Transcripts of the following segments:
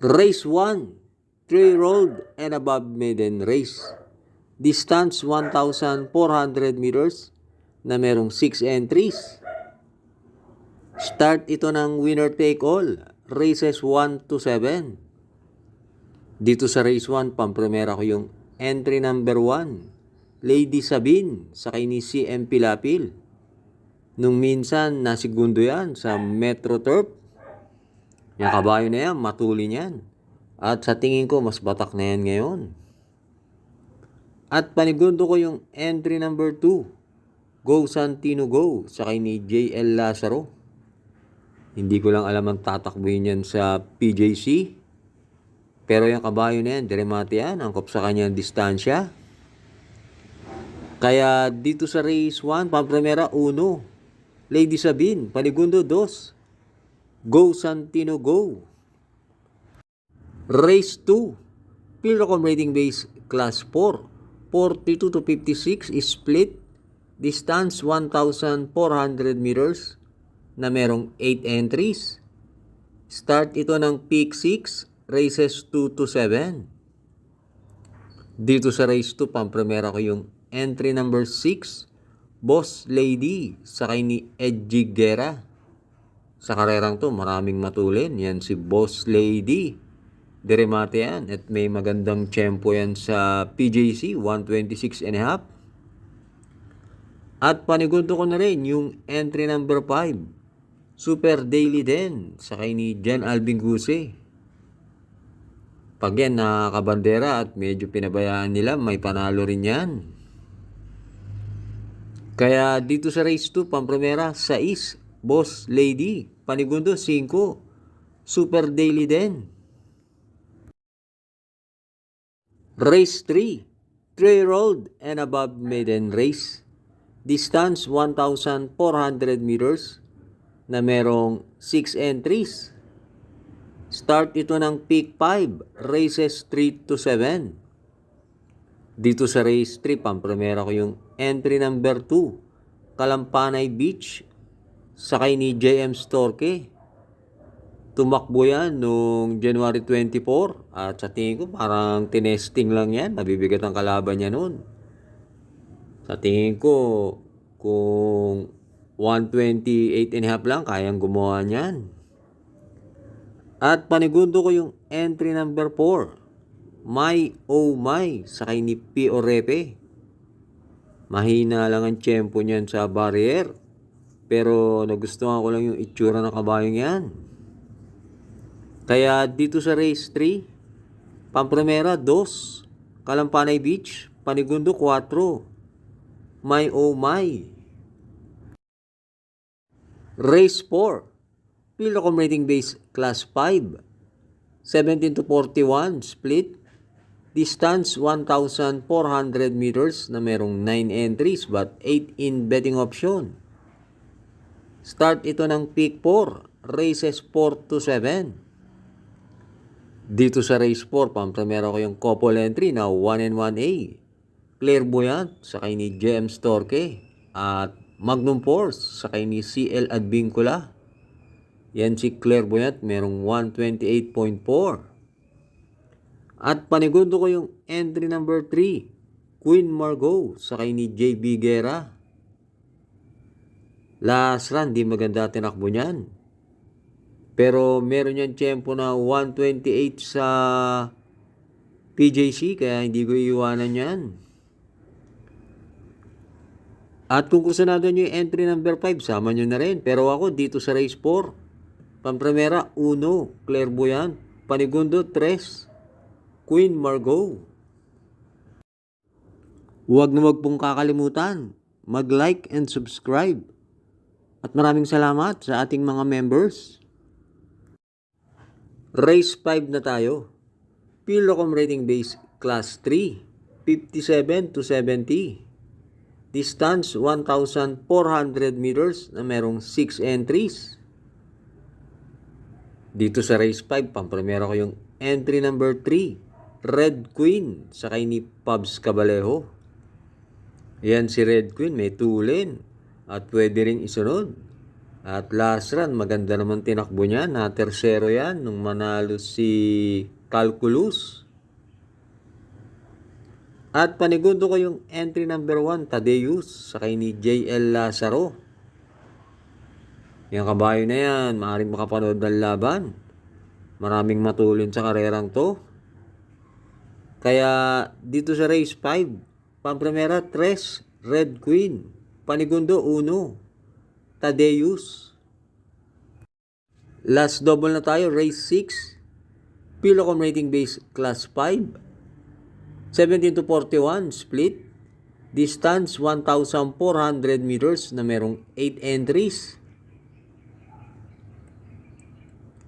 Race 1, 3-year-old and above maiden race. Distance 1,400 meters na merong 6 entries. Start ito ng winner take all, races 1 to 7. Dito sa race 1, pampremera ko yung entry number 1, Lady Sabine, sakay ni CM Pilapil. Nung minsan, nasigundo yan sa Metro Turf. Yung kabayo na yan, matulin yan. At sa tingin ko, mas batak na yan ngayon. At panigundo ko yung entry number 2, Go Santino Go, sakay ni JL Lazaro. Hindi ko lang alam ang tatakbuhin yan sa PJC. Pero yung kabayo na yan, diremate yan, angkop sa kanyang distansya. Kaya dito sa race 1, pampremera 1, Lady Sabine, panigundo 2, Go Santino Go. Race 2, Pilrocom rating base class 4, 42 to 56 is split, distance 1,400 meters na merong 8 entries. Start ito ng peak 6, races 2 to 7. Dito sa race 2, pampremera ko yung entry number 6, Boss Lady, sakay ni Edgy Guerra. Sa karerang to, maraming matulin. Yan si Boss Lady. Diremate yan. At may magandang tempo yan sa PJC, 126.5. At panigundo ko na rin yung entry number 5, Super Daily din, sakay ni Jan Alvin Guse. Pag yan nakakabandera at medyo pinabayaan nila, may panalo rin yan. Kaya dito sa race 2, pampremera 6, Boss Lady, panigundo 5, Super Daily din. Race 3, 3-year-old and above maiden race. Distance 1,400 meters na merong 6 entries. Start ito ng peak 5, races 3 to 7. Dito sa race 3, pampremera ko yung entry number 2, Kalampanay Beach, sakay ni JM Storke. Tumakbo yan noong January 24 at sa tingin ko parang tinesting lang yan. Mabibigat ang kalaban niya noon. Sa tingin ko kung 128.5 lang, kayang gumawa niyan. At panigundo ko yung entry number 4, My Oh My, sakay ni P. Orepe. Mahina lang ang tiyempo niyan sa barrier. Pero nagustuhan ko lang yung itsura ng kabayong yan. Kaya dito sa race 3, pampremera 2, Kalampanay Beach, panigundo 4, My Oh My. Race 4, Pilrocom rating base class 5, 17 to 41 split, distance 1,400 meters na merong 9 entries but 8 in betting option. Start ito ng peak 4, races 4 to 7. Dito sa race 4, pampremera ko yung couple entry na 1 and 1A, Clairvoyant, sakay ni JM Storke, at Magnum Force, sakay ni CL Advincula. Yan si Clairvoyant, merong 128.4. At panigundo ko yung entry number 3, Queen Margot, sakay ni JB Guerra. Last run, di maganda tinakbo niyan. Pero meron yan tempo na 128 sa PJC, kaya hindi ko iiwanan yan. At kung kusanado nyo yung entry number 5, sama nyo na rin. Pero ako dito sa race 4, pampremera 1, Clairvoyant, panigundo 3, Queen Margot. Huwag na wag pong kakalimutan, mag-like and subscribe. At maraming salamat sa ating mga members. Race 5 na tayo. Pilrocom rating base class 3, 57 to 70. Distance 1,400 meters na merong 6 entries. Dito sa race 5, pampremera ko yung entry number 3, Red Queen, sakay ni Pabs Cabalejo. Yan si Red Queen, may tulin at pwede rin isunod. At last run, maganda naman tinakbo niya. Na tersero yan nung manalo si Calculus. At panigundo ko yung entry number 1, Tadeus, sa kay ni JL Lazaro. Yung kabayo na yan, maaaring makapanood ng laban. Maraming matulin sa karerang to. Kaya dito sa race 5, Pampremera 3, Red Queen. Panigundo 1, Tadeus. Last double na tayo, race 6, Pilocom rating base class 5. 17 to 41 split. Distance 1,400 meters na merong 8 entries.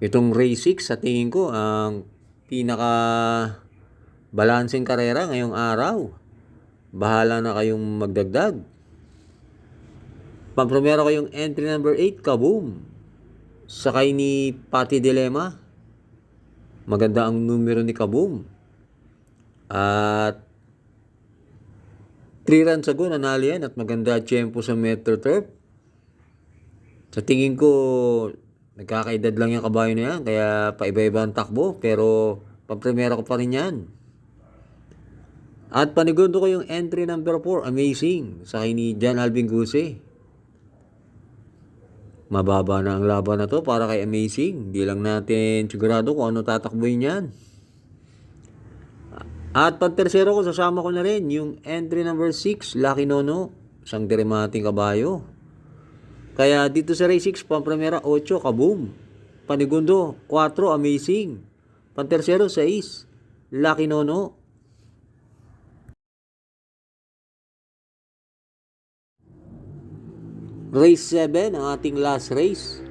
Itong race 6 sa tingin ko ang pinaka balancing karera ngayong araw. Bahala na kayong magdagdag. Pampremera ko yung entry number 8, Kaboom. Sakay ni Pati Dilema. Maganda ang numero ni Kaboom. At 3 runs ago nanalo yan at maganda tiyempo sa Metro Turf. Sa tingin ko nagkakaedad lang yung kabayo na yan kaya paiba-iba ang takbo pero pampremera ko pa rin yan. At panigundo ko yung entry number 4, Amazing, sa kay ni John Alvin Guse. Mababa na ang laban na to para kay Amazing. Hindi lang natin sigurado kung ano tatakboy niyan. At pagtersero ko, sasama ko na rin yung entry number 6, Lucky Nono, isang diremating kabayo. Kaya dito sa race 6, pampremera 8, Kaboom. Panigundo 4, Amazing. Pantersero 6, Lucky Nono. Race 7, ang ating last race.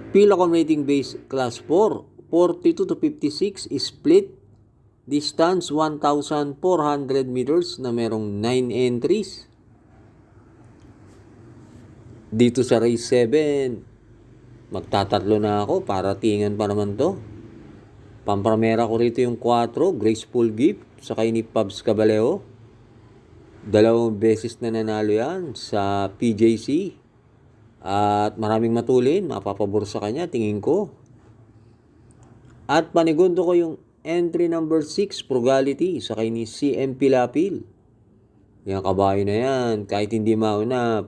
Pilocom rating base class 4, 42 to 56 split. Distance 1,400 meters na merong 9 entries. Dito sa race 7, magtatatlo na ako para tingan pa naman to. Pampremera ko rito yung 4, Graceful Gift, sa kay ni Pabs Caballeo. 2 beses na nanalo yan sa PJC. At maraming matulin, mapapabor sa kanya, tingin ko. At panigundo ko yung entry number 6, Frugality, sa kay ni CM Pilapil. Yung kabayo na yan, kahit hindi mauna,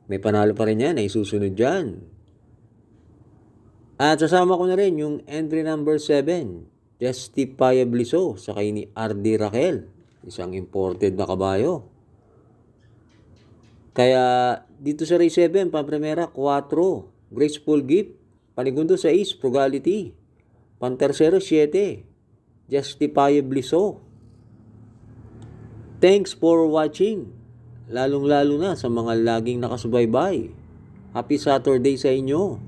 may panalo pa rin yan, ay susunod dyan. At sasama ko na rin yung entry number 7, Justifiably So, sa kay ni RD Raquel, isang imported na kabayo. Kaya dito sa race 7, pampremera 4, Graceful Gift. Panigundo 6, Frugality. Pantersero 7, Justifiably So. Thanks for watching. Lalong-lalo na sa mga laging nakasubaybay. Happy Saturday sa inyo.